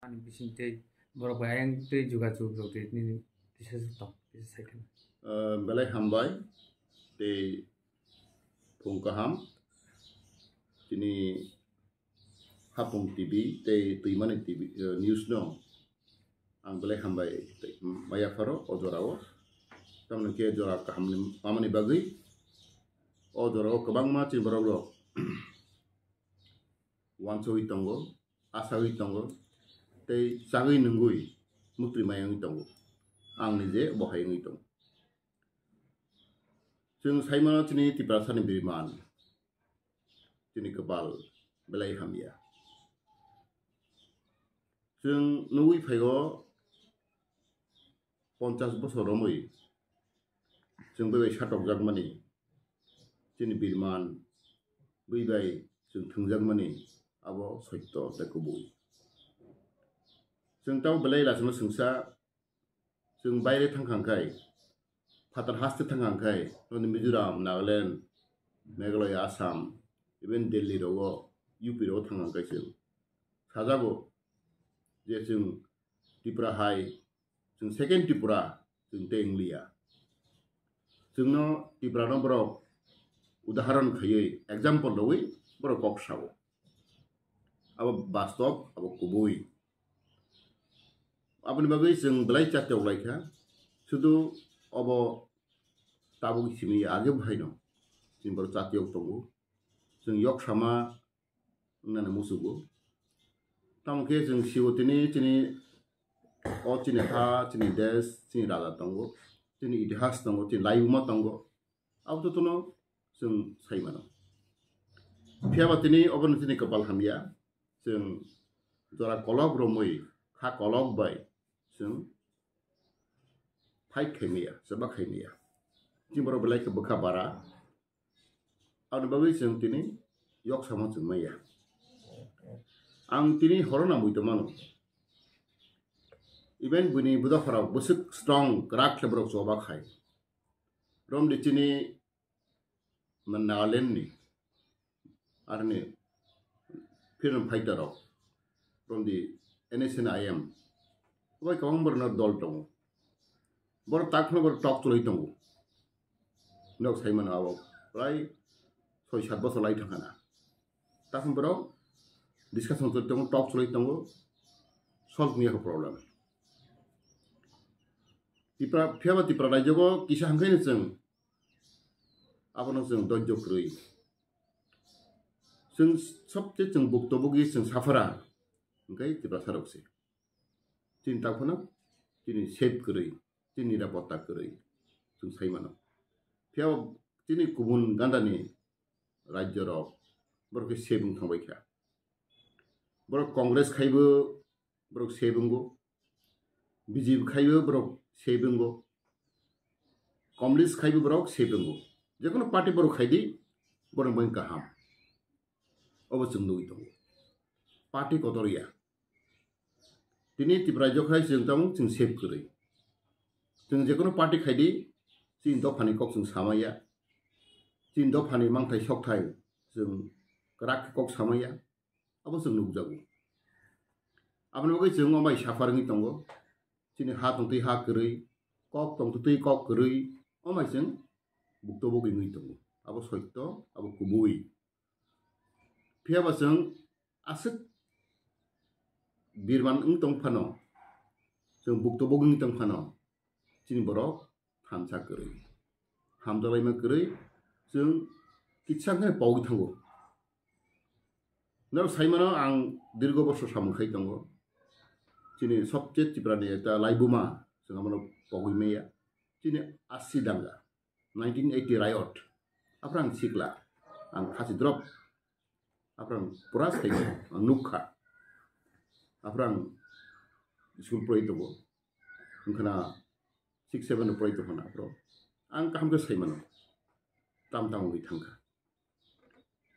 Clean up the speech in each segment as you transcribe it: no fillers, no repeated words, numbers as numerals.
Ani bising teh borok bayang teh juga cukup bro teh ini bisa stop bisa second. Belai hambai te pungkaham kini hapung TV te tuimane TV news no ang belai hambai te maya faro odorawo tamne ke jora kaham ni mamani bagi odorawo kabang ma cin boroblo wancowi tongo asawi tongo te sagi nungui mutri mayang tongo ang nije bohai ngi tongo जों साइमना चिनी तिब्रासानि बिमान चिनी कपाल बेलाय हामिया जों नौई फाइगो 50 बसर रमै जों बेबाय साटक जागमानि चिनी बिमान बैबाय जों थंजागमानि आबो सत्य ताको बुइ जों ताव बेलाय लासमा सोंसा जों बायरे थांखांखाय फातार हास्ते थांखांखाय ननि मिजोराम नागालेण्ड मेघालय आसाम इभेन दिल्ली रावो यूपी रावो थांखांखाय जों साजागो जे जों त्रिपुरा हाय जों सेकेंड त्रिपुरा जों तेंलिया जोंनो त्रिपुरानो बरक उदाहरण खायै एग्जाम्पल रवै बरक कक्साव अब वास्तव अब कुबुई अपनी बागै जों बेलाय चात्याव लायखा शुधु अब ताबुक सिमी आगे भाइनो जों बर चात्याव तंगो जों yok sama nana musugo tamke जों सिवतिनि चिनि o चिनि हा चिनि देश चिनि राजा तंगो चिनि इतिहास तंगो चिनि लाइबुमा तंगो अब तनो जों साइमानो फियाबातिनि अबन चिनि कपाल हामिया जों जरा कलक रमै खा कलक बाय जों फाइट खायमिया सबा खायमिया जों बर बेलाय बखा बारा आरो बागै जों तिनि yok sama जों मैया आं तिनि हरना मुइतो मानो इभेन बुनि बुदाफराव बुसुक स्ट्रं राख लेब्रक जबा खाय रम दिचिनि मन नागालेण्ड नि आरने फ्रीडम फाइटर रम दि NSNIM ओबाय कबां बरना दल दङ बर ताखनो बर टक चलै दङ नक साइमन आव प्राय 6-7 बছর লাই थाखाना ताखन बराव डिस्कशन चलै दङ टक चलै दङ सल्व निया प्रब्लेम तिप्रा फियाबा तिप्रा रायजोगो किसा हांखायनो जों आबनो जों दज्य ख्रुइ जों सबसे जों बुक्तबुगि जों साफारा ओंखाय तिप्रा सारकसे चिन्ताखौनो दिनै सेभ ख्रुइ दिनै निरापत्ता ख्रुइ जों साइमानो फियाव दिनै गुबुन गान्दानि राज्य रक बरके सेबुं थांबायखा बर कांग्रेस खायबो बरक सेबुंगो बीजेपी खायबो बरक सेबुंगो कम्युनिस्ट खायबो बरक सेबुंगो जेखुनु पार्टी बरक खायदि बरक बयन गाहाम अब जों नुइ दङ पार्टी कतरिया दिनै तिब्रा जखाय जों दं जों सेभ ख्रुइ जों जेखुनु पार्टी खायदि चिन दफानि कक जों सामाया चिन दफानि मांथाय सकथाय जों राख कक सामाया अब जों नुजागो आपनि बगै जों अमाय साफारनि दंगो चिनि हा दंतै हा ख्रुइ कक दंतै कक ख्रुइ अमाय जों बुक्तबुगि नुइ दंगो अब सत्य अब कुबुइ फियाबा जों आसुक बिरमान दंफानो जों बुक्तबुगि दंफानो चिनि बरक थानसा ख्रुइ हामजालायमा ख्रुइ जों किच्छांखै पावि थांगो नर साइमानो आं दीर्घ वर्ष सामखाय दंगो चिनि सबचे तिब्रानि एकटा लाइबुमा जों आमनो पाविमेया चिनि 80 दांगा 1980 रायट आफ्रां सिक्ला आं खासि द्रप आफ्रां पुरा साइगो आं नुखा आफ्रां स्कुल प्रय दंगो ओंखाना 6-7 प्रय दंगो आफ्रो आं कामखौ साइमानो ताम तामui थांखा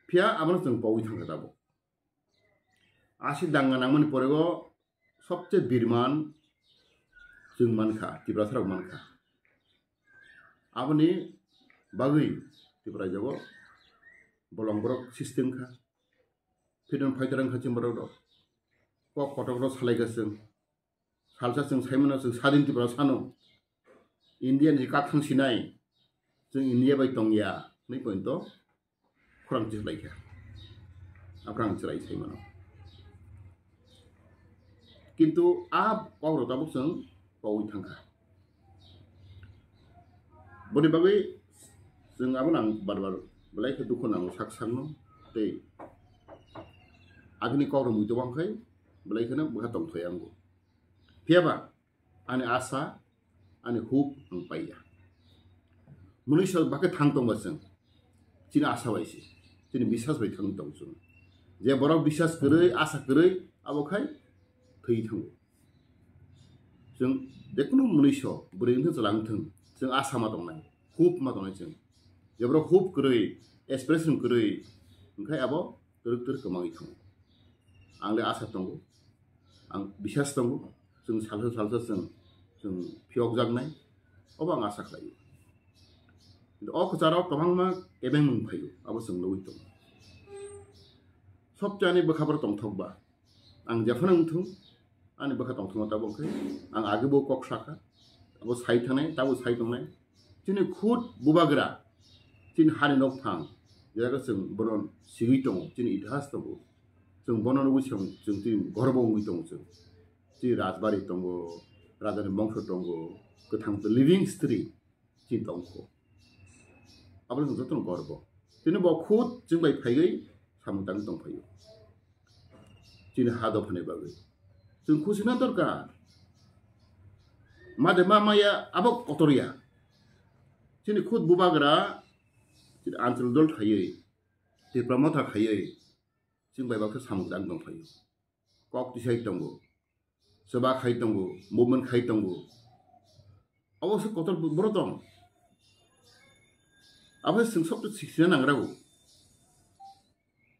फिया आमनो जों पावि थांखा दाबो 80 दांगा नांमोन परेगो सबसे बिरमान जों मानखा तिब्रा साराव मानखा आबनि बागै तिब्रा जगो बलंबरक सिस्टेम खा फ्रीडम फाइटर खाथिं बराव kok kotok salaigasing salsasing saimano sing sadinti pra sano Indian ji kathang sinai जों India bai tongya nei pointo khurang ji laika aprang chrai saimano কিন্তু আব পাওর তাবুক जों পাওই थांखा বনি বাগै जों आबो नां बार बलाइखौ दुखु नांगौ साकसांनो दै आगनि कौर मुइतो बांखाय बलाइखौनो बहा दंथ'यो आंगो फियाबा आनि आसा आनि हुप आं पाइया मनुष्य बाके थां दंबा जों तिनि आसा बायसि तिनि बिसास बाय थां दं जों जे बराव बिसास करै आसा करै आबोखाय थै थांगो जों जेकुनु मनुष्य बोरैनो जलांथों जों आसा मा दंनाय हुप मा दंनाय जों जेब्रा हुप करै एक्सप्रेसन करै ओंखाय आबो दरक कमाङै थाङो आंले आसा दङ आं बिसास दङ जों सालसा जों फियक जागनाय अब आं आसा खालायो কিন্তু অকজাराव गोबांमा एबें मोनफायो आबो जों लुबै दं सबजानि बोखाबर दंथबा आं जेफोन उंथों आंनि बोखा दंथों दाबो ओंखाय आं आगेबो कक साखा आबो साइ थानाय दाबो साइ दंनाय दिनै खुद बुबाग्रा tin hari nok phang jaga जों bonon sigi tong tin ithas tong जों bonon wisong जों tin gorbo ngui tong जों ti rajbari tong rajani bangso tong gothang the living history tin tong ko abal जों जतन gorbo tin bo khud जों bai phaigai samtang tong phayo tin hado phane bagai जों khusina dorkar made mamaya abok kotoria tin khud bubagra आंचल दल थायो डिप्लोमाथा थायो जों बायबाखौ सामजां दंफायो कक दिसाइ दंगो सोबा खाइ दंगो मुभमेन्ट खाइ दंगो अवश्य कतल बर दं अवश्य जों सब सिखिना नांगरागो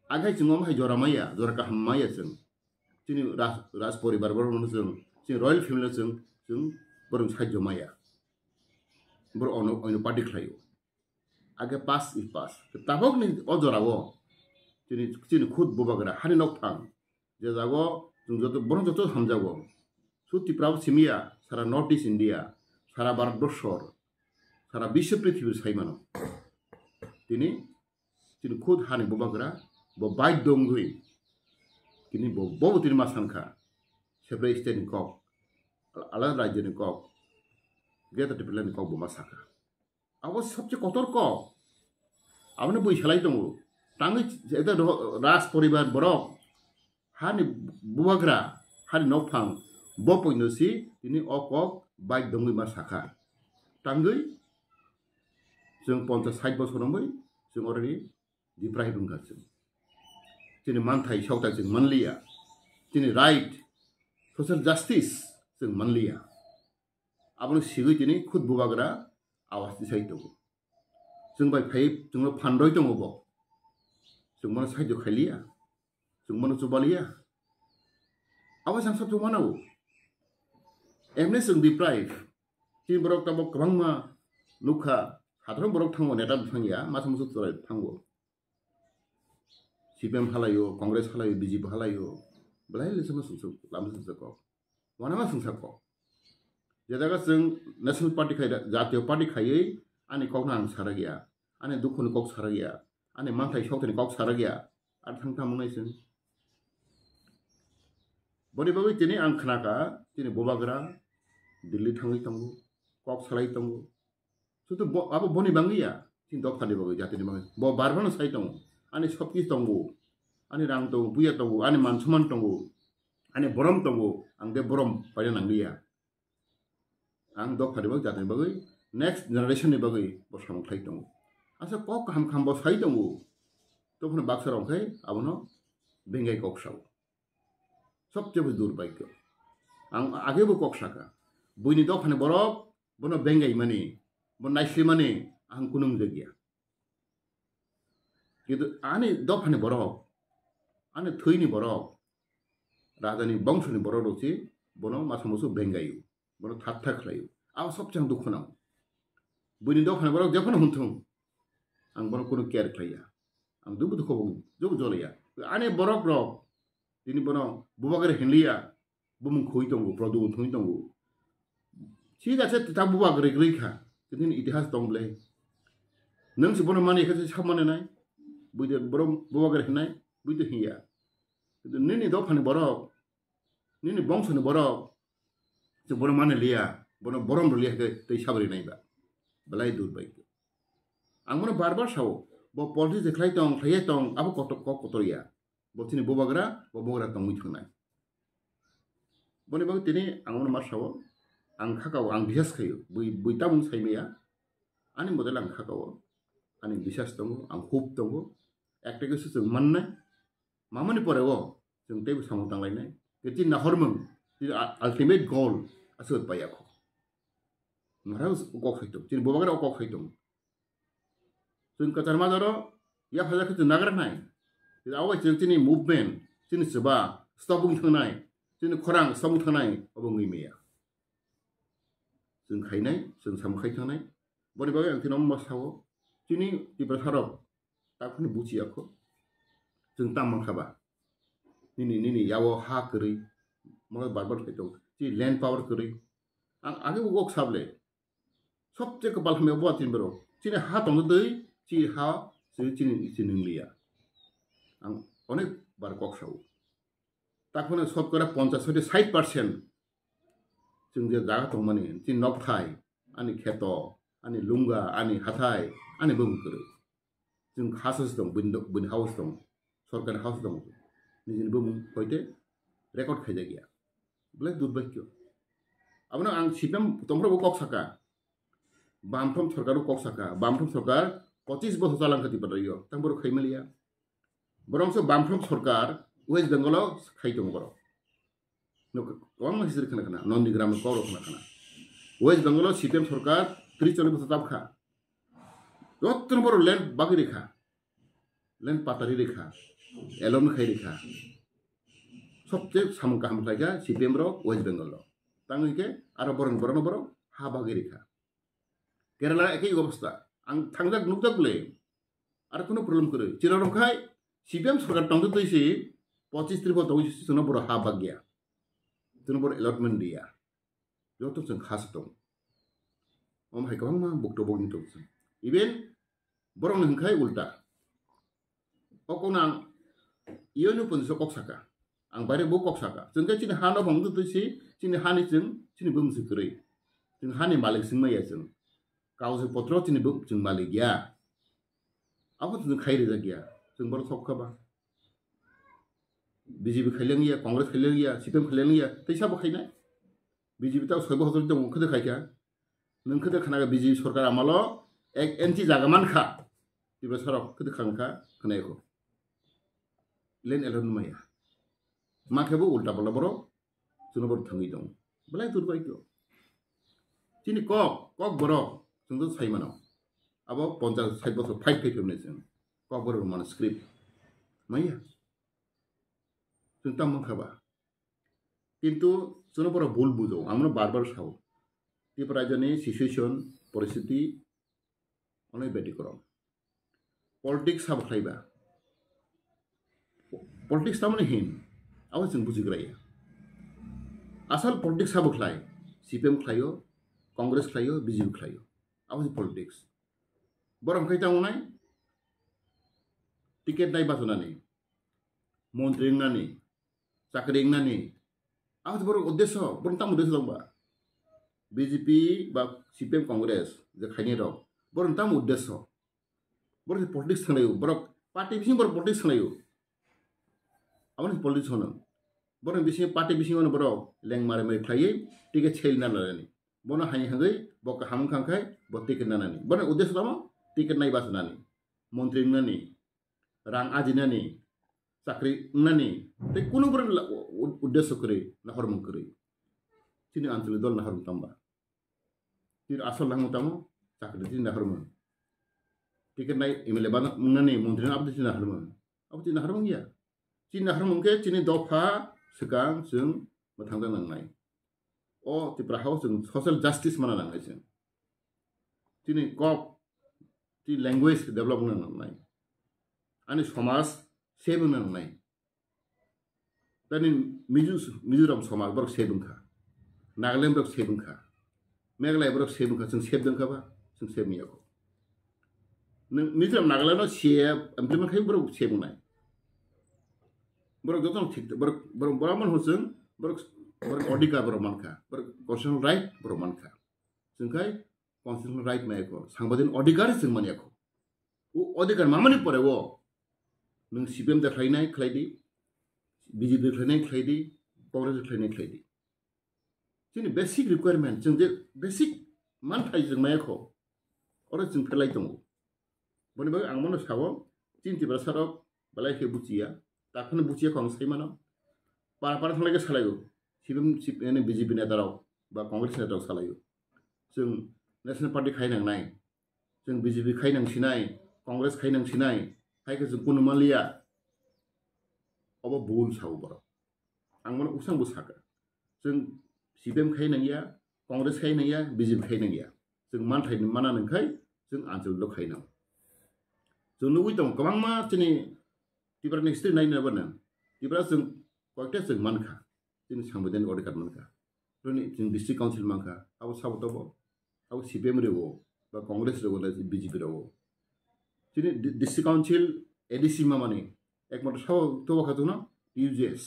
आगाय जों माय जरामाया जरका हामाया जों जोंनि राज परिबार बरनो जों रयेल फेमिलि जों बरं सायज माया बर अनो पार्टी खायो आगे पास इ पास ताबक नि अजरावो तिनि खुद बुबाग्रा हानि नक थां जे जागो जों जत बरन जत हमजागो सुति प्राव सिमिया सारा नॉर्थ ईस्ट इंडिया सारा भारतबर्षर सारा विश्व पृथ्वी साइमानो तिनि खुद हानि बुबाग्रा ब बाय दंगुइ तिनि बो तिनि मासानखा सेब्रे स्टेट नि कक आला राज्य नि कक गेटा डिप्लोमेट कक बमा साखा आबो सबसे कतर क आबने बैसालाय दङ ताङै एदा राज परिबार बरक हानि बुवाग्रा हानि नफां ब पयनोसि तिनि अकक बाइक दङै मा साखा ताङै जों 50-60 बोसोर नंबै जों अलरेडि दिप्राय बुंगासिनो तिनि मानथाय सावता जों मानलिया तिनि राइट ससियेल जस्टिस जों मानलिया आबनो सिगै तिनि खुद बुवाग्रा आवाज दिसाइ दङ जों बाय फाइ जों फानदय दङ ब जों मन साइज खालिया जों मन जुबालिया आवाज आं सब जमानाव एमने जों deprive tin borok tabo kwbangma nukha hathrom borok thango neta thangya masam musuk torai thango CPM halayo Congress halayo BJP halayo belai lesama sungsuk lam sungsuk ko wanama sungsuk ko jadaga जों national party khai jatiyo party khayei ani kok nang saragia ani dukhuni kok saragia ani manthai sautani kok saragia ar thangtham munai जों boni babai tini ang khnaka tini bobagra Delhi thangai tango kok salai tango sutu abo boni bangiya tin dok khani bagai jatini bangai bo barbano sai tango ani sobki tango ani rang tango buya tango ani mansuman tango ani borom tango ang de borom pada nangliya ang dok khani bagai jatini bagai next generation ni bagai bo samkhai tango asa kok kham bo sai tango to khone baksar ongkai abono bengai kok sau सबचेয়ে दुर्भाग्य आं आगेबो कक साका बुइनि दखाने बरक बनो बेंगाइ माने बन नाइस्लि माने आं कुनुम जगिया किन्तु आने दखाने बरक आने थैनि बरक राजानि बंशनि बरक दसि बनो मासमसु बेंगाइ बनो थात्था खलायो आं सबचेয়ে दुखुनां बुइनि दखाने बरक जखन हुनथुं आं बनो कुनु केयार खलाया आं दुबु दुखु जुबु जलैया आने बरक रक tini bono bubagar henliya bumung khoi tongo produ thoi tongo ঠিক আছে তা bubagar reikha tini itihas tongle nang si bono mani khase samane nai buide borom bubagar henai buide hiya nini do phani borok nini bongso ni borok je bono mane liya bono borom liya ke tei sabri nai ba belai dur bai ang mono barbar sawo bo politics khlai tong khlai tong abo kotoria bo tini bubagra bo bogra tong mui thunai boni bang tini ang mono mar sawo ang khakao ang bishas khayo bui tamung saimaya ani model ang khakao ani bishas tongo ang hope tongo ekta কিছু जों माननाय मामानि परेओ जों तेबो सामो थांलायनाय कि ना Hermon ultimate गोल असोद पायाखो मारा उको खैतो जिन बोबागर उको खैतो जों कतार मादारो या फाजा खैतो नागारनाय आवै जों तिनि मुभमेन्ट तिनि सबा स्टॉपिंग थांनाय तिनि खरां स्टॉपिंग थांनाय अबो ngैमेया जों खायनाय जों सामो खायथानाय बनि बागै आं तिनाव मासावो तिनि तिब्रा थारब ताखुनि बुचियाखो जों तामन खाबा निनि यावो हा करै मग बारबार खैतो जि लैंड पावर करै आं आगे उगोक साबले सबसे कपाल हमें बुआ तिन बरो तिनि हा दंग दै जि हा जिनि लिया आं अनेक बार कक सावो ताखुनि सबकरा 50-60% जों जे जागा दं माने जि नकथाय आनि खेतो आनि लुंगा आनि हाथाय आनि बुम करै जों हासस दं बिन हाउस दं सरकार हाउस दं निजिनि बुम हयते रेकर्ड खायजा गया बले दुर्भाग्य abno ang sipem tomro kok saka bamthom sarkaru kok saka bamthom sarkar 25 বছর চালান খাতি পারিও তাং বড় খাইমেলিয়া বরংস বামফ্রম সরকার ওয়েস্ট বেঙ্গল খাইতং বড় কম হিসেবে খানা খানা নন্দীগ্রাম কৌর খানা খানা ওয়েস্ট বেঙ্গল সিপিএম সরকার 30-40 বছর তাপখা যত বড় ল্যান্ড বাকি রেখা ল্যান্ড পাতারি রেখা এলন খাই রেখা সবচেয়ে সামন কাহাম খাইগা সিপিএম র ওয়েস্ট বেঙ্গল তাংকে আর বরং বরং বড় হা বাকি রেখা কেরালা একই অবস্থা आं थांजाक नुकजाकले आरो कोनो प्रब्लेम करे चिरारंखाय सिपिएम सरकार तंग तैसि 25-30 तंग सुनो बर हा बाग्या तुनो बर अलॉटमेंट दिया जतो जों खास दं ओम हाय गोबां मा बक्तब्य नि दं इभेन बरं नंखाय उल्टा अकोना इयोनु पनसो कक्साका आं बारे बो कक्साका जों चिनि हानो भंग तैसि चिनि हानि जों चिनि बुमसु करे जों हानि मालिक सिंमाया जों काउसे पत्र तिनि जों मालिक गया अब जों खाइरे जा गया जों बर सबखाबा बीजेपी खाइलेंगिया कांग्रेस खाइलेंगिया सीपीएम खाइलेंगिया तैसा बखाइना बीजेपी ता 6 बছর दं खदे खाइका नों खदे खाना बीजेपी सरकार आमालो एक एनटी जागामान खा दिबा सरक खदे खांखा खनायखो लेन एलन माया माखेबो उल्टा बला बरो जों बर थांगि दं बलाय दुरबायक्य तिनि कक बरो जों साइमानाव अब 50-60 বছর फाइट फैफेमने जों कबर मान स्क्रिप्ट माया जों ताम खाबा किंतु जों बर भूल बुझो आमनो बार साव ती राजनी सिचुएशन परिस्थिति अनेक बेटी करम पॉलिटिक्स साब खाइबा पॉलिटिक्स तामने हिन अब जों बुजिग्राया आसल पॉलिटिक्स साब खाय सीपीएम खायो कांग्रेस खायो बीजेपी खायो अब पॉलिटिक्स बरं खायतांनाय टिकेट नाय बाजनानै मन्त्रि नानै चाकरि नानै अब बर उद्देश्य बरं ताम उद्देश्य दंबा बीजेपी बा सीपीएम कांग्रेस जे खायनि र बरं ताम उद्देश्य बरं पॉलिटिक्स थानाय बरं पार्टी बिसिं बर पॉलिटिक्स थानाय अब पॉलिटिक्स होनो बरं बिसिं पार्टी बिसिं होनो बरं लें मारे मारे खायै टिकेट सेलना लानानै बनो हानि हाङै बक हाम खांखाय ब टिकेट नानानै बनो उद्देश्य दमा टिकेट नाय बाजनानै मन्त्रि नानै रां आजिनानै चाकरि नानै ते कुनु बर उद्देश्य करे नहरम करे तिनि आंचलिक दल नहरम तांबा तिर आसल लांग तामो चाकरि तिनि नहरम टिकेट नाय एमएलए बा नानै मन्त्रि आबदि तिनि नहरम अब तिनि नहरम गया तिनि नहरम के तिनि दफा सिगां जों मोथांदा नांनाय ओ तिप्रा हाउस जों सोशल जस्टिस माना नांनाय जों तिनि कक ती लैंग्वेज डेवलपमेंट नांनाय आनि समाज सेब नांनाय tani Mizoram Soma borok sebungkha Nagaland borok sebungkha Meghalaya borok sebungkha जों sebdongkha ba जों sebmiyako Mizoram Nagaland no implement khai borok sebungnai borok jotong thik borok boramon hosung borok odhikar borok mankha borok constitutional right borok mankha जोंखाय constitutional right mayako sangbadin odhikar जों maniako odhikar mamani pore wo nung CPM da khlainai khlaidi BJP khlainai khlaidi Congress khlainai khlaidi जोंनि basic requirement जों जे basic मानथाय जों mayako ora जों फेलाय दङ बनि बागै आं मनो सावो चिन्ति ब्रासारक बालायखे बुचिया ताखोनो बुचिया खं सैमानो पारा थांलायगे सालायो CPM BJP नेताराव बा कांग्रेस नेताराव सालायो जों नेशनल पार्टी खायनांनाय जों BJP खायनांसिनाय कांग्रेस खायनांसिनाय हायखो जों कुनु मालिया अब बुल साव बर आं मनो उसां बुसाखो जों CPM खायनांगिया कांग्रेस खायनांगिया BJP खायनांगिया जों मानथाय माना नंखाय जों आनसोल खायनां जों नुगै दं गोबां मा जोंनि तिब्रा नेक्स्ट नायनो बानो तिब्रा जों कयटा जों मानखा जों सांबिधान अधिकार मानखा जों डिस्ट्रिक्ट काउन्सिल मानखा आव साबतबो आव CPM रेवो बा कांग्रेस रेवो दा BJP रेवो जोंनि डिस्ट्रिक्ट काउन्सिल ADC माने एकमात्र साव तो खाथुना UJS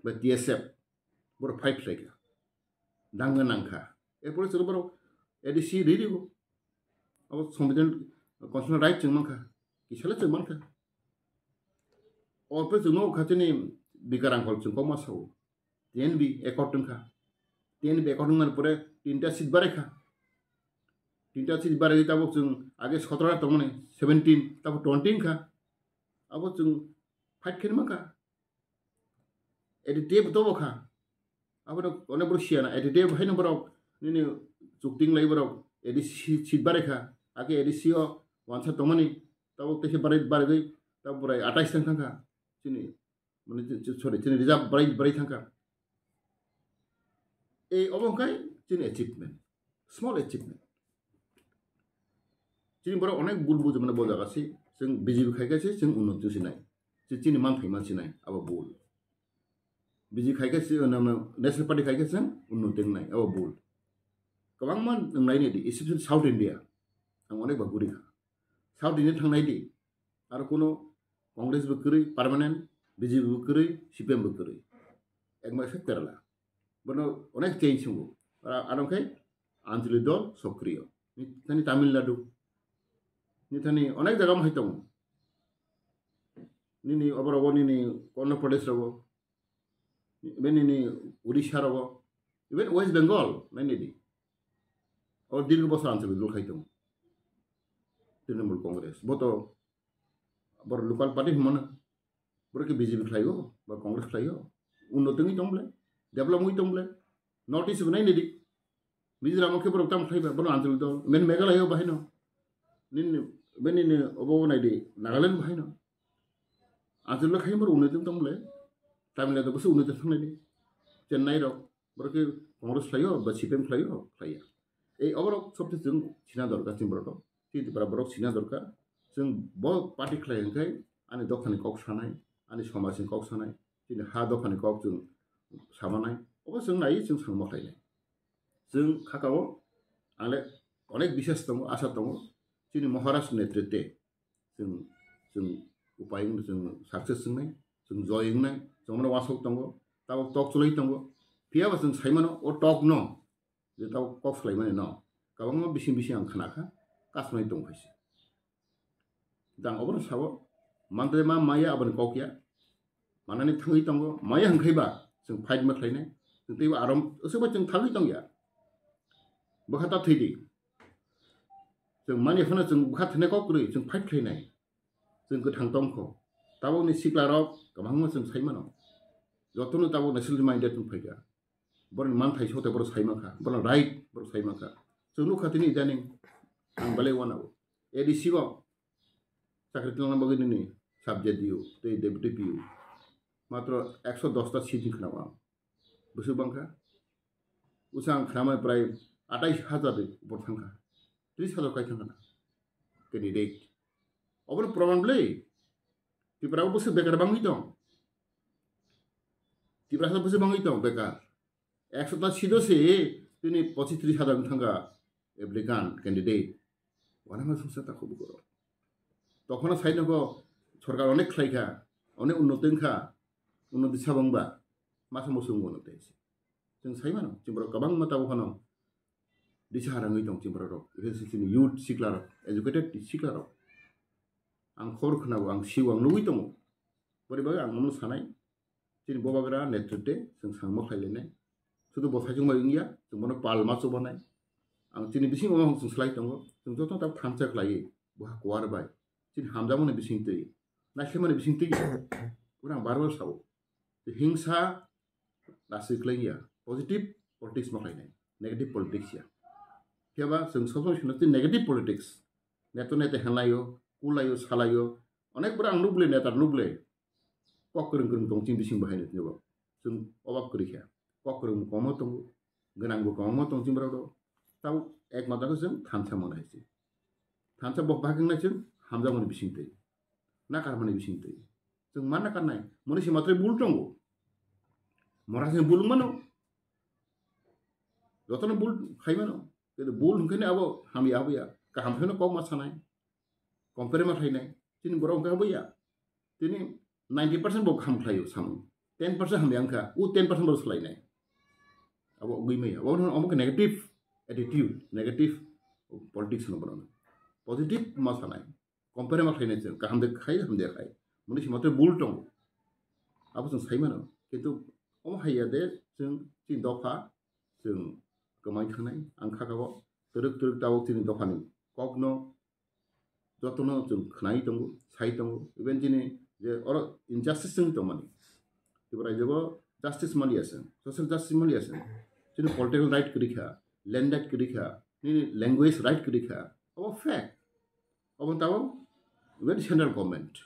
बा TSF बर फाइट लायका दांगन नांखा एरपर जों बर ADC रेडियो आव संबिधान constitutional right जों मानखा किसाले जों मानखा और जों खाथिनि बिकारांखल जों कमा साव TNB एकर्डनखा TNB एकर्डन परे तीनटा सीट बारायखा तीनटा सीट बाराय ताबो जों आगे 17 तमने 17 ताबो 20 खा अब जों फाइट खेन माखा एडिटेब तो बखा अब अने बरसियाना एडिटेब हायनो बराव नि जुक्तिं लाय बराव एडिसी सीट बारायखा आगे एडिसीओ वानसा तमने ताबो तेसे बाराय ताबो बराय 28 थांखा जोंनि माने सरि जोंनि रिजार्भ बाराय थांखा ए अबंखाय जोंनि अचिभमेन्ट स्मल अचिभमेन्ट जोंनि बर अनेक बुलबु जोंनो बजागासि जों BJP खायगासि जों उन्नति सिनाय जोंनि मानथाय मानसिनाय अब बुल BJP खायगासि नेशनल पार्टी खायगासि जों उन्नति नाय अब बुल गोबां मान नायनि दि स्पेशल साउथ इंडिया आं अनेक बागुरि साउथ इंडिया थांनाय दि आरो कोनो कांग्रेस बकरै परमानेंट BJP बकरै CPM बकरै एकमा से केरला बनो अनेक चेंज संगो आरंखाय आंचलिक दल सक्रिय निथानि तामिलनाडु निथानि अनेक जायगा माहाय दं निनि अबरबो निनि अन्ध्र प्रदेश रबो बेनिनि उड़ीसा रबो इवन वेस्ट बेंगल नायनि और दीर्घ बছর आंचलिक दल खाय दं तृणमूल कांग्रेस बतो बर लोकल पार्टी हमन बरके BJP खायो बा कांग्रेस खायो उन्नति दंब्ले डेभलपमेंट दंब्ले नॉर्थ ईस्ट बनाय निदि मिजोराम के बरक ताम खायबा बनो आंचलिक दल मेन मेघालय बाहायनो निन बेनिनो अबो नायदि नागालैंड बाहायनो आंचलिक खाय बर उन्नति दंब्ले तामिलनाडु बसो उन्नति थांनायदि चेन्नाई रक बरके कांग्रेस खायो बा CPM खायो खाया ए अबरक सबसे जों सिना दरकार जों बरक तिब्रा बरक सिना दरकार जों ब पार्टी खायखाय आनि दखानि कक सानाय आनि समाजनि कक सानाय दिनै हा दखानि कक जों सामानाय अब जों नायो जों सांमाखायनाय जों खाकाव आंले अनेक बिसेस दङ आसा दङ जोंनि महाराष्ट्र नेतृत्वे जों उपाय जों साक्सेस जोंनाय जों जयनाय जोंनो वासक दङ ताव टक चलै दङ फियाबा जों साइमानो अ टक न जे ताव कक सलायमाने न गाबां बिसिं आं खोनाखा कासनाय दं खायसे दां अबनो सावो मानद्रे मा माया आबन ककिया मानानै थाङै दङ माया हांखायबा जों फाइट मख्लायनाय जों दैबा आराम ओसोबा जों थाङै दं या बखाता थैदि जों मानिखौनो जों बखाथने कक्रै जों फाइट खायनाय जों गोथां दंखौ ताबोनि सिक्लाराव गोबां जों साइमानो जतनो ताबो नेशनल माइंडेड फैगा बर मानथाय सते बर साइमाखा बर राइट बर साइमाखा जों लुखाथिनि इदानिं आं बालाय वानाव ADC बा साख्रि तलाना बगैनि साबजेक्ट दियो दै डेपुटी PU मात्र 110 टा सीट खोनावा बोसो बांखा उसां खामाय प्राय 28000 बर थांखा 30000 काय थांखा कैंडिडेट अबन प्रमाणब्ले तिब्राव बोसो बेकार बांगै दं त्रिपुरा बेसेबां दं बेकार 100ता दिनै 35,000 थांगा एप्लिकान्ट केन्डिडेट वाना संस्था खबर करो तখন साइनगो सरकार अनेक खायखा अनेक उन्नति साबंबा मासा मोसुं उन्नति जों साइमानो चिम्बर गोबां माताव फानो दिशा हाराङै दं चिम्बराव एसेसिनि युथ सिक्लार एजुकेटेड सिक्लार आं खबर खोनागौ आं सिउ आं लुबै दङ बोरैबा आं मनो सानाय जों बबागरा नेतृत्वे जों सांमो खायलायनाय सुदु बसायजों मायिया जों मनो पालमा चबानाय आं दिनै बिसिं अमा जों स्लाय दङ जों जत दा थामचा खालायो बहा कवारबाय जों हामजा मनो बिसिं तै नाखले मनो बिसिं तै उरां बारबो साव हिंसा लासै खालाया पजिटिभ पलिटिक्स माखायनाय नेगेटिभ पलिटिक्स या केबा जों सब समय नेगेटिभ पलिटिक्स नेतो नेते हेलायो कुलायो सालायो अनेक बरा आं नुब्ले नेतार नुब्ले ककरं करं दं चिं बिसिं बाहायनो जों जों अबाब करिखा ककरं कम दं गोनांबो कम दं चिंबराव ताव एक मादाखौ जों थानसा मोनायसै थानसा बहागंनाय जों हामजा मोनो बिसिं तै नाकार मोनो बिसिं तै जों मा नाकारनाय मोनसे मात्र बुल दं मरासे बुल मानो जतन बुल खायमानो के बुल हंखने आबो हामि आबैया गाहामखौनो कम मासानाय कम्पेयर माखायनाय दिनै बराव हंखा आबैया दिनै 90% बो खामख्लायो साम 10% हामि आंखा उ 10% बो सोलायनाय आबो गैमैया अमक नेगेटिभ एटिट्यूड नेगेटिभ पलिटिक्स न बनानो पजिटिभ मासानाय कम्पेयर माखायनाय जों गाहाम दे खाय हामदे खाय मोनसे मात्र बुल दं आबो जों साइमानो किन्तु अम हाया दे जों चिन दफा जों गमाय थानाय आं खागाव तुरुक तुरुक दाव चिन दफानि कगनो जतनो जों खनाय दं साइ दं इभेन दिनै जे अर इनजास्टिस जों दं माने त्रिपुरा जगो जास्टिस मालियासन ससियेल जास्टिस मालियासन जों पलिटिकल राइट करिखा लैंड राइट करिखा नि लैंग्वेज राइट करिखा अब फैक्ट अब ताव इभेन सेंट्रल गवर्नमेंट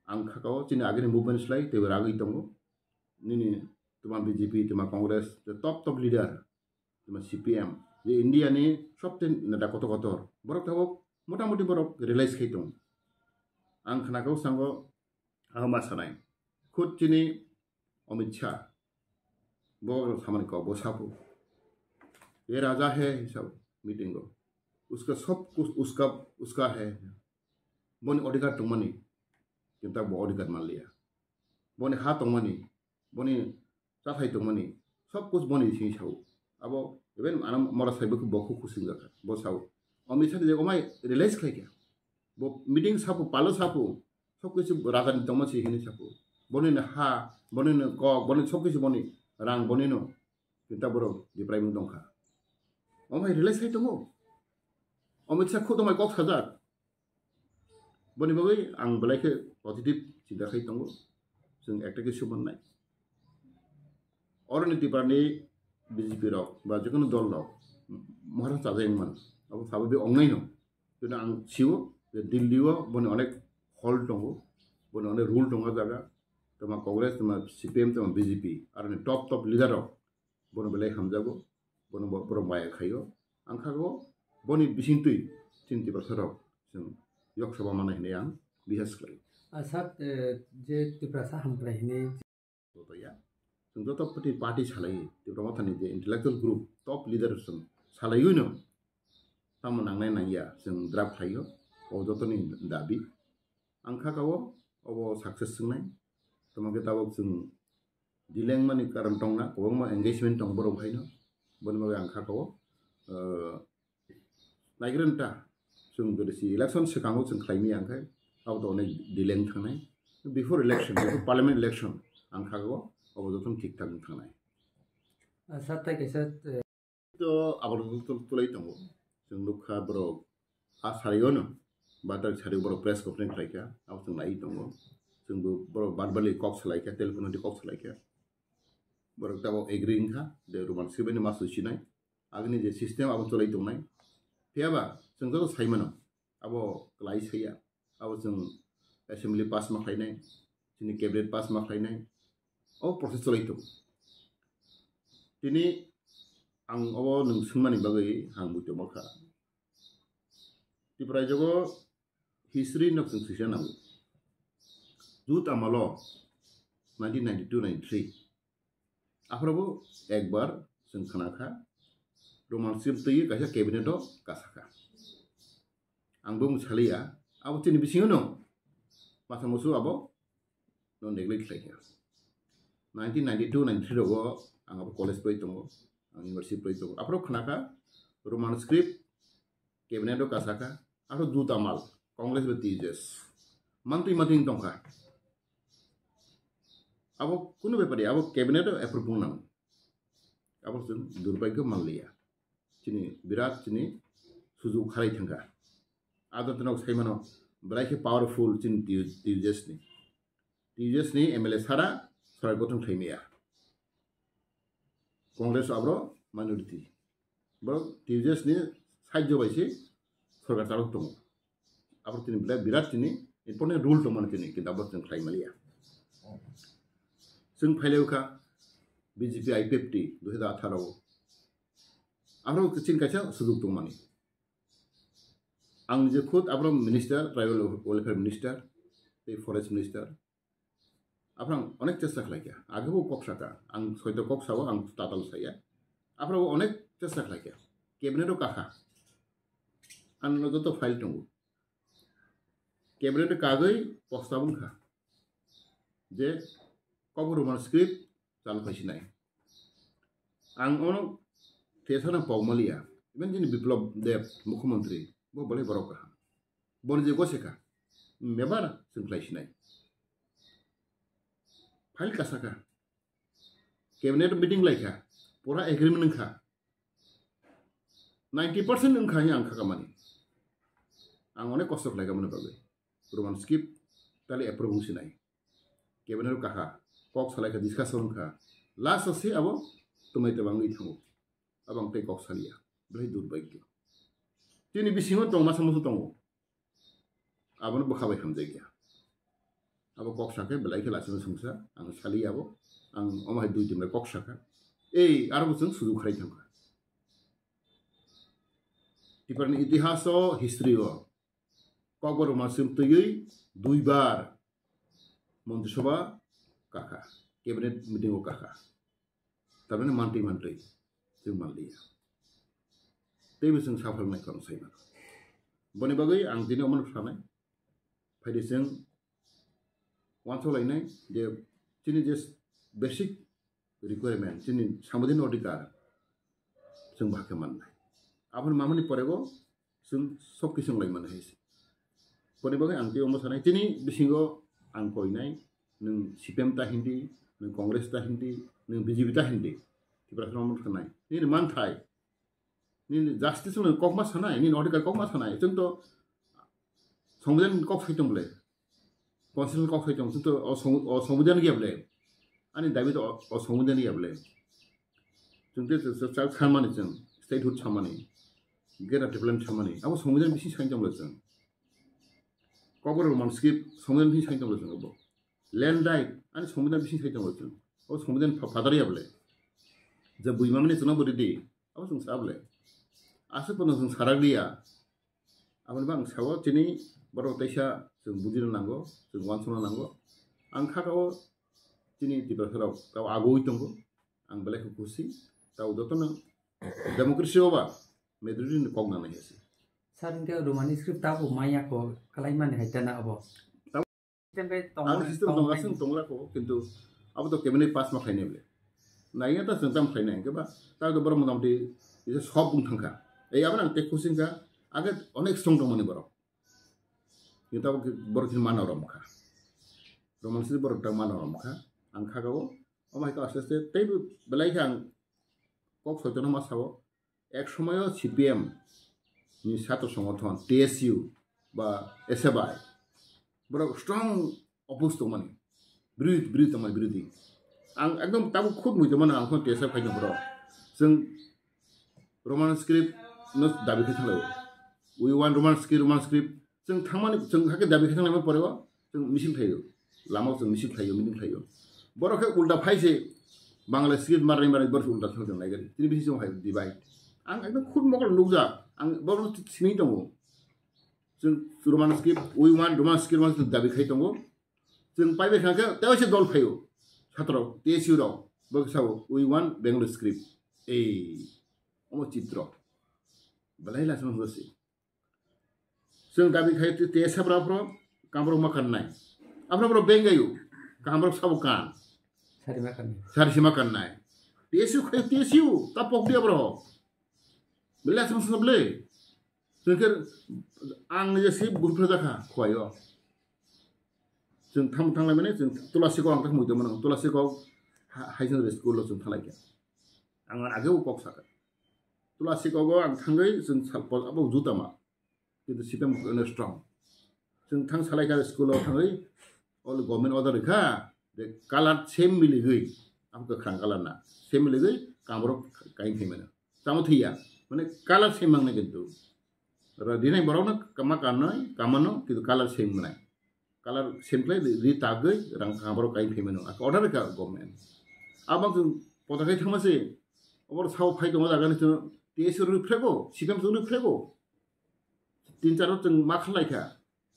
आं खागाव चिन आगे मुवमेंट स्लाइ तेबो रागै दं नि तुमा बीजेपी तुमा कांग्रेस टप लीडर तुमा सीपीएम जे इंडिया नि सबते नेता कत कतर बरक थाव मोटामोटी बरक रियलाइज खाय दं आं खनाखौ सांगो हामा सानाय खुद चिनि अमित शाह बो खामानि को बसाबो ये राजा है हिसाब मीटिंग को उसका सब कुछ उसका है बन अधिकार तो मनी किंतु वो अधिकार मान लिया बने हाथ तो मनी बने चाथाई तो मनी सब कुछ बनी थी साव अब इवेन आना मरा साइबो को बखु खुसिं जाखा बसाव अमित शाह जे ओमाय रियलाइज खाय क्या वो मीटिंग सापो पालो सापो सब कुछ राजानि दमसी हिनि सापो बने न हा बने न क बने सब कुछ बने रां बने न किंतु बरो डिप्राइमिंग दंखा ओमाय रियलाइज खाय दंगो अमित शाह खुद ओमाय कक साजार बने बागै आं बलायखे पजिटिभ सिदा खाय दंगो जों एकटाके सुबननाय अरनि त्रिपुरानि बीजेपी रक बा जिकुनु दल रक महाराज जाजायमोन अब साबो बे अंगनाय न जों आं सिउ दिल्लीआव बने अनेक हल दङ बने अनेक रुल दङ जागा तमा कांग्रेस तमा सीपीएम तमा बीजेपी आरो टप लीडर बने बेलाय हामजागो बने बर माया खायो आं खागो बने बिसिंतै चिन्ति बसराव जों यकसभा मानायनाय आं बिहास खालायो सात जे त्रिपुरा सा हामग्रायनाय या जों जत पार्टी सालायो त्रिपुरा माथानि जे इंटेलेक्चुअल ग्रुप टप लीडर जों सालायो न तामो नांनाय नाया जों द्राफ्ट थायो अब जतनि दाबि आं खागाव अब सक्सेस जोंनाय तमाके ताबक जों दिलें मानि कारण दंना गोबां एंगेजमेंट दं बर' भाइनो बनमाबे आं खागाव नायग्रोनता जों गोदोसि इलेक्शन सिगाङाव जों खालायनि आंखाय आउट अनेक दिलें थांनाय before election before parliament election आं खागाव अब जतन ठीक ठाक थांनाय सात ताइकेसा तो आबाद तुलाय दङ जों लुखा बर' हा सारियोनो बादार सारि बर' प्रेस कन्फरेन्स खालायखा आव जों नाय दङ जोंबो बर' बादबालि कक सालायखा टेलिफोननि कक सालायखा बर' दाव एग्रिंखा दे रुमान सिबायनि मास सिनाय आगनि जे सिस्टेम आबो तुलाय दंनाय फेयाबा जों जत साइमोन आबो लाइ सैया आबो जों एसेम्बली पास माखायनाय जोंनि कैबिनेट पास माखायनाय अ प्रसेस तुलाय दं दिनै आं अब नोंसोंमानि बागै आं बुंदों माखा त्रिपुरा जगो हिस्ट्री नक्सों सिसा नांगौ जुत आमाल 1992-93 आफ्राबो एक बार जों खोनाखा रमान स्क्रिप्ट तैयो काisa cabinet kasaka आंबो मुसालिया आबो तिनि बिसिङो नं मासा मुसु आबो नो नेग्लेक्ट खालाया 1992-93 रो आं आबो कलेज पय दङ आं इउनिभार्सिटी पय दङ आफ्रो खोनाखा रमान स्क्रिप्ट cabinet kasaka आफ्रो दुता माल कांग्रेस बे टीजेस मंत्री मथिं दंखा आबो कुनु बेपारि आबो cabinet एप्रुव नां आबो जों दुर्भाग्य मानलिया चिनि बिराद चिनि सुजु खालाय थांगा आदतनाव साइमानो ब्राइके पावरफुल चिन टीजेसनि एमएलए सारा सराय गथं थैमिया कांग्रेस आब्रो माइनरिटी ब्रो टीजेसनि साइड बायसे सरकार चालक दङ आब्रो तिनि बिराद चिनि इम्पोर्टेन्ट रुल दङ माने चिनि किदाबो जों खालायमालिया जों फाइलेवखा बीजेपी I50 2018 आरो चिन काइसा सुजुग दं माने आं जे खुद आब्रो मिनिस्टार ट्राइबल वेलफेयर मिनिस्टार बे फरेस्ट मिनिस्टार आफ्रां अनेक चेष्टा खालायखा आगेबो कक्साका आं सयतो कक्साबो आं टाटाल साया आफ्राबो अनेक चेष्टा खालायखा कैबिनेट काखा आं नजतो फाइल दङ कैबिनेट कागै प्रस्ताबखा जे कबरमान स्क्रिप्ट चालु फायसिनाय आं अन तेसाना पावमालिया इबेन जिनि बिप्लब देव मुख्यमंत्री बो बले बरका बनजे गसेका मेबार जोंख्लायसिनाय फाइल कासाका कैबिनेट मीटिंग लायखा पूरा एग्रीमेंट नखा 90% नखा आं खामानि आं अनेक कष्ट खालायगामोन बागै रमान स्क्रिप्ट ताले एप्रुव सिनाय कैबिनेट काहा कक सालायखा डिस्कासन खा लास्ट से अब तुम्हें बांगै थाङो abang te kok salia brai दुर्भाग्य तिनि बिसिङो दं मासामसो दङ आबनो बखाबाय खामजाय गया अब कक साके बेलायखे लासिनो संसा आं सालियाबो आं अमाय दुइ दिमरा कक साका ए आरो जों सुजु खाय थांखा तिपारनि इतिहास हिस्ट्री कबर मासिम तयै दुइ बार मन्त्रिसभा काका कैबिनेट मीटिंग काका तारमाने मान्थलि जों मानलिया तेबो जों साफलनाय खालामसायमा बनि बागै आं दिनै अमन सानाय फायदे जों वानस लायनाय जे जोंनि जे बेसिक रिक्वायरमेन्ट जोंनि सामुदिन अधिकार जों बाहागो मोननाय आफोर मामानि परेबो जों सब किसुं लाय मोननो हायसै बनि बागै आं ते अमन सानाय दिनै बिसिङो आं कयनाय नों सीपीएम ता हिन्दी नों कांग्रेस ता हिन्दी नों बीजेपी ता हिन्दी तिब्राखौ अमन सानाय नि मानथाय नि जास्टिस नो ककमा सानाय नि अधिकार ककमा सानाय जों तो संविधान कक सैतंले कन्स्टिट्यूशन कक सैतंग जों तो संविधान गयाबले आनि दाबि तो संविधान गयाबले जों ते चाल खामानि जों स्टेटहुड सामानि गेटा डेभलपमेन्ट सामानि अब संविधान बिसि साइनजोंले जों कबर मानसिक संविधान बिसि साइनजोंले जों अब लैंड राइट आनि संविधान बिसि साइनजोंले जों अब संविधान फादारियाबले जब बुइमामनि जों बोरिदि अब जों साबले आसे पन जों सारागलिया आबनबा आं साव तिनि बर' तैसा जों बुजिनो नांगौ जों वानसनो नांगौ आं खागाव तिनि तिब्राखराव गाव आगोयै दङ आं बेलेखौ खुसि दाव दतनो डेमोक्रेसी होबा मेजरिटी कगना नहीं है सर इनके रोमानी स्क्रिप्ट ताबो माया को कलाइमान हैतना अब टेम्पे आं सिस्टम दंगासिनो दंलाखौ किन्तु अब तो कैबिनेट पास मा खायनेबले नाया ता जों ताम खायनाय केबा ता बर मोदामति इसे सब बुं थांखा ए आबन आं टेक खुसिनका आगे अनेक सं दंमोन बर किन्तु बर किन मानरमखा रोमानसि बर ता मानरमखा आं खागाव अमायका आस्ते तैबो बेलायखा आं कक सयतन मासाव एक समय सीपीएम नि छात्र संगठन टीएसयू बा एसएफआई बर स्ट्रंग अपोज तो माने विरोधी आं एकदम ताबो खुद मुजमान आं खन टीएसएफ फायदों बर जों रोमान स्क्रिप्ट न दाबि खालामो वी वान रोमान स्क्रिप्ट जों थांमानि जों हाके दाबि खालामनाय परेबा जों मिसिल थायो लामाव जों मिसिल थायो मिनिं थायो बरखे उल्टा फायसे बांला स्क्रिप्ट मारै बर उल्टा थांदों नायगोन तिनि बिसि जों हाय डिवाइड आं एकदम खुद मगल नुजा आं बर थिनि दङ जों रोमान स्क्रिप्ट वी वान रोमान स्क्रिप्ट दाबि खाय दङ जों पाइबे खाके तेवासे दल फायो ছাত্র TSU রাও বকসাও উই ওয়ান বেঙ্গলি স্ক্রিপ্ট এই অম চিত্র বেলাই লাসম হসি जों दाबि खाय TSA ब्राफ्रो कामरो माखान नाय आफ्रो ब्रो बेंगायु कामरो साबो कान सारि माखान नाय TSU खाय TSU ता पकदिया ब्रो बेला सम सबले जोंखर आं जेसे बुरफ्रा जाखा खवायो जों थांलाय माने जों तुलासिखौ आं थांमोदोंमोन तुलासिखौ हाइ सेकेन्डारि स्कुलाव जों थांलायगोन आं आगेव कक सागोन तुलासिखौ आं थांगै जों सालपआबो जुतामा किन्तु सिपेम स्ट्रं जों थां सालायगा स्कुलाव थाङै अल गभर्नमेन्ट अर्डार रेखा दे कालार सेम मिलिगै आं गोख्रां कालारना सेम मिलिगै कामरो गाइन फैमानो जामो थैया माने कालार सेम मांने किन्तु र दिनै बरावनो कामा कानय कामानो किन्तु कालार सेम माने कालार सेम प्ले रि तागै रां कामरो गाइन फैमानो अर्डार रेखा गभर्नमेन्ट आबां जों पताखै थांमासे अबर साव फाइ दङ जागानि जों TSU रिफ्रेगो सिगाम जों रिफ्रेगो तीन चार जों मा खालायखा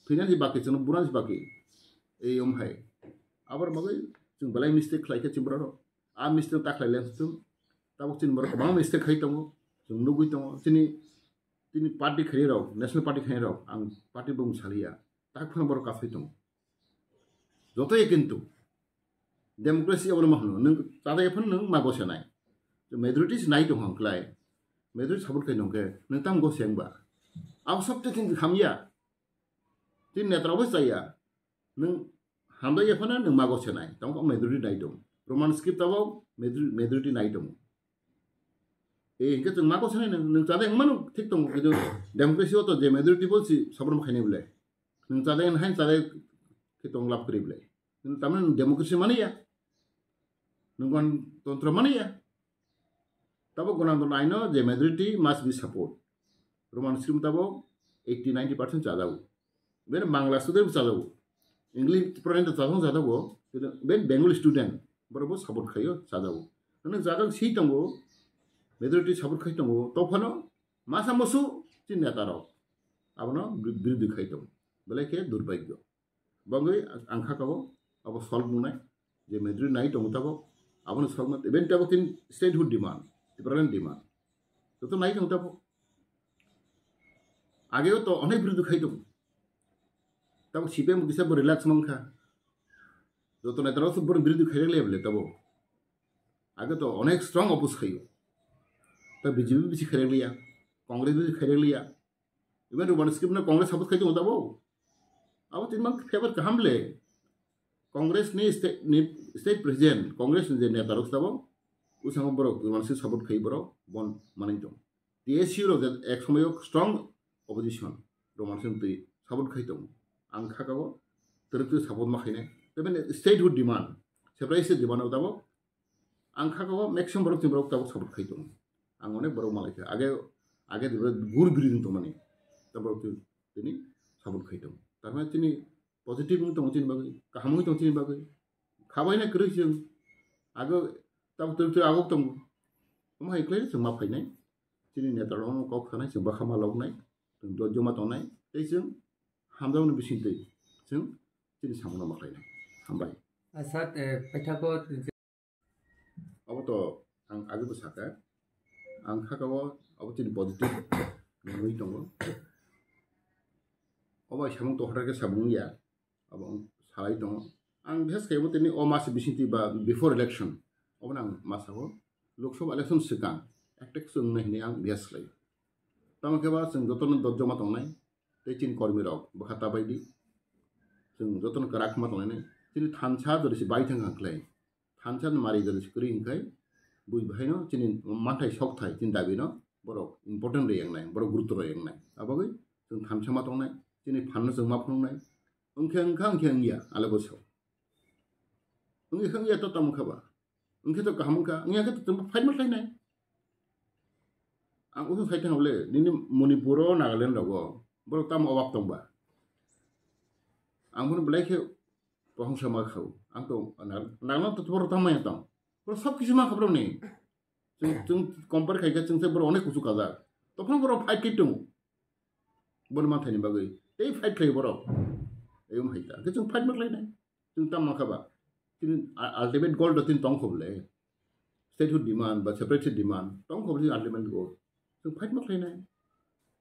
फैनानै बाकी जों बुरान बाकी ए ओमहाय आबार मागै जों बलाय मिस्टेक खालायखा चिमब्रारो आ मिस्टेक ताखलायलेन जों ताबो चिमब्रा गोबां मिस्टेक खाय दङ जों नुगै दङ दिनै पार्टी खायराव नेशनल पार्टी खायराव आं पार्टी बुं सालिया ताक फोनबर काफै दङ जतय किन्तु डेमोक्रेसी अबर महनो नों तादा एफन नों मागोसेनाय जो मेजॉरिटीज नाय दङ हंक्लाय मेजॉरिटी सपोर्ट खाय नंके नों ताम गोसेंबा आव सबते थिं खामिया दिन नेत्रावबो जाया नों हामदा एफना नों मागोसेनाय दङ मेजॉरिटी नाय दङ रोमान स्क्रिप्टआव मेजॉरिटी नाय दङ ए इनके जों मागोसेनाय नों तादा एमान ठीक दङ किन्तु डेमोक्रेसी तो जे मेजॉरिटी बोलसि सबरम खायनेबले नों तादा एनहाय तादा कितong लाभ करिबले नों तामन डेमोक्रेसी मानिया नों गणतंत्र मानिया तब गणतंत्र नायनो जे majority must be support Roman script तब 80-90% जादाव बेन बांग्ला स्टूडेंट जादाव इंग्लिश प्रोजेंट जादाव जादाव बेन बेंगली स्टूडेंट बरबो सपोर्ट खायो जादाव नों जादाव सी दंगो मेजॉरिटी सपोर्ट खाय दंगो तफानो मासा मसु चिन नेताराव आबनो बिरुद्ध खाय दं बेलेके दुर्भाग्य बंगै आंखाकाव अब सल्व नुनाय जे मेजॉरिटी नाय दं तब आबनो सल्व इवेन तब thin statehood demand different demand तो नाय दं तब आगे तो अनेक बिरुद्ध खाय दं तब सीपीएम किसा बर रिलैक्स मंखा जो तो नेताराव सब बर बिरुद्ध खायलेबले तब आगे तो अनेक स्ट्रॉन्ग अपोज खायो तब बीजेपी बिसि खायलिया कांग्रेस बिसि खायलिया इवेन रोमान स्क्रिप्ट ना कांग्रेस सपोर्ट खाय दं तब अब तिनमान फेवर कामले कांग्रेस ने स्टेट प्रेसिडेंट कांग्रेस ने नेतारक तब उसांग बरो मानसि सपोर्ट खाय बरो बन मानै दं TSU रो एक समय स्ट्रॉन्ग अपोजिशन रोमान सिंति सपोर्ट खाय दं आं खागाव तरक सपोर्ट माखायने तबे स्टेटहुड डिमांड सेपरेट डिमांड तब आं खागाव मैक्सिमम बरो तिमरो तब सपोर्ट खाय दं आं अनेक बरो मालायखा आगे गुर बिरिं तो माने तब तिनि सपोर्ट खाय दं तारमाने तिनि पॉजिटिव दं तिनि बागै गाहाम दं तिनि बागै खाबायना करै जों आगो तब तो आगो दं ओमहाय क्लाय जों मा फायनाय तिनि नेताराव कक खानाय जों बाखामा लावनाय जों जमा तनाय जों हामदावनो बिसिनदै जों तिनि सामना माखायनाय हामबाय आसा पैथाखौ अब तो आं आगो साका आं खागाव अब तिनि पॉजिटिव नुय दं अब सामं तो हरके साबुंया अब सालाय दं आं भेस खायबो तिनि अ मास बिसिनति बा बिफोर इलेक्शन अब आं मासाव लोकसभा इलेक्शन सिगां एकटेक जोंनायनि आं भेस खाय तामकेबा जों जतन जमा तंनाय तेचिन कर्मीराव बखाता बायदि जों जतन कराखमा तंनाय तिनि थानसा जरिसि बायथां हांख्लाय थानसा मारि जरिसि करि हिंखाय बुइ भायनो तिनि मानथाय सकथाय तिन दाबिनो बरो इम्पोर्टेन्ट रेंनाय बरो गुरुत्व रेंनाय आबागै जों थानसा मा तंनाय तिनि फाननो जों मा फंनाय ओंखेंया आले बसौ ओंखेंया तो तमखाबा ओंखे तो गाहामखा ओंखे तो जों फाइट मथलायनाय आं उन साइथांवले निनि मणिपुर नागालेण्ड रावो बरो ताम अवाब दंबा आं बुन ब्लाइखे बहंसा मा खाव आं तो नागालेण्ड तो बरो ताम माया दं बरो सब किसु मा खबर नै जों कंपेयर खायगा जों बरो अनेक कुसु काजा तखन बरो फाइट किट दं बन माथायनि बागै ए फाइट खायो बरो एम हायता जों फाइट मथलायनाय जों ताम माखाबा tin ultimate goal do tin tong khoble statehood demand ba separate demand tong khoble ultimate goal जों फाइट मा खालायनाय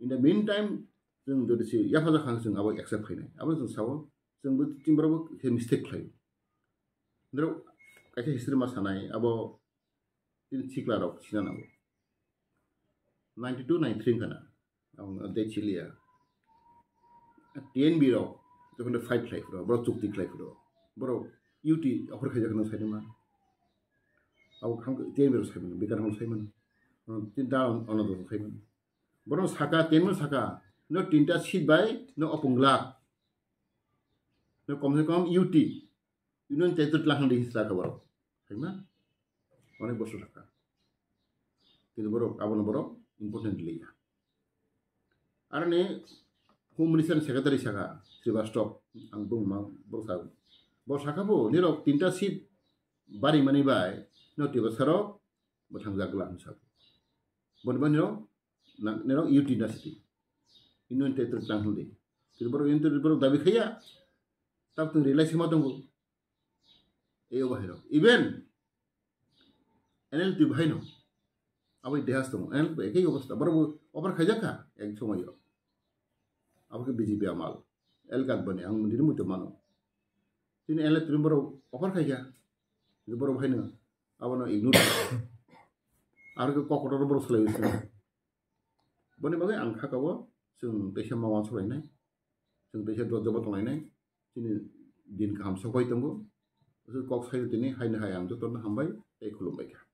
in the meantime जों जदि याफाजा खां जों आबो एक्सेप्ट खालायनाय आबो जों सावो जोंबो टिमब्राबो मिस्टेक खालायो जेराव कायसे हिस्ट्री मा सानाय आबो दिन सिक्लाराव सिना नांगौ 92 93 kana ang de chilia TNB raw যখন ফাইট খাইফ রাw বড় চুক্তি খাইফ রাw বড় ইউটি অফার খাইজা kana সাইদমা আবো খাম TNB raw সাইমন বেকার হল সাইমন তিনটা অনদ সাইমন বড় সাকা তেমন সাকা নো তিনটা সিট বাই নো অপংলা নো কমসে কম ইউটি ইউনিয়ন টেরিটরি লাখান দি হিসা খবর সাইমা অনেক বছর সাকা কিন্তু বড় আবন বড় importantly arane home minister secretary saka Srivastava ang bungma bo saka bo nirok tinta seat bari mani bai no tiba sarok bothang jagla sak bonban nirok UT University Union Territory Tanghundi tilboro inter dabi khaya tab tung realize ma tongo eyo bahiro even NLT bhaino আবার দেহাস তো একই অবস্থা বড় offer খাই যাকা এক সময় আমাকে BJP আমাল এল কাক বানে আং মন্দির মতো মানো তিনি এলে তুমি বড় অফার খাই যা বড় ভাই না আবার ইগনোর আর ককটার বড় সালাই বনে বাগে आं खाखावो जों दैसा मावा सलायनाय जों दैसा दजबा तलायनाय दिनै दिन गाहाम सफाय दंगो कक साइ दिनै हायनो हाया आं जतन हामबाय खुलुमबाय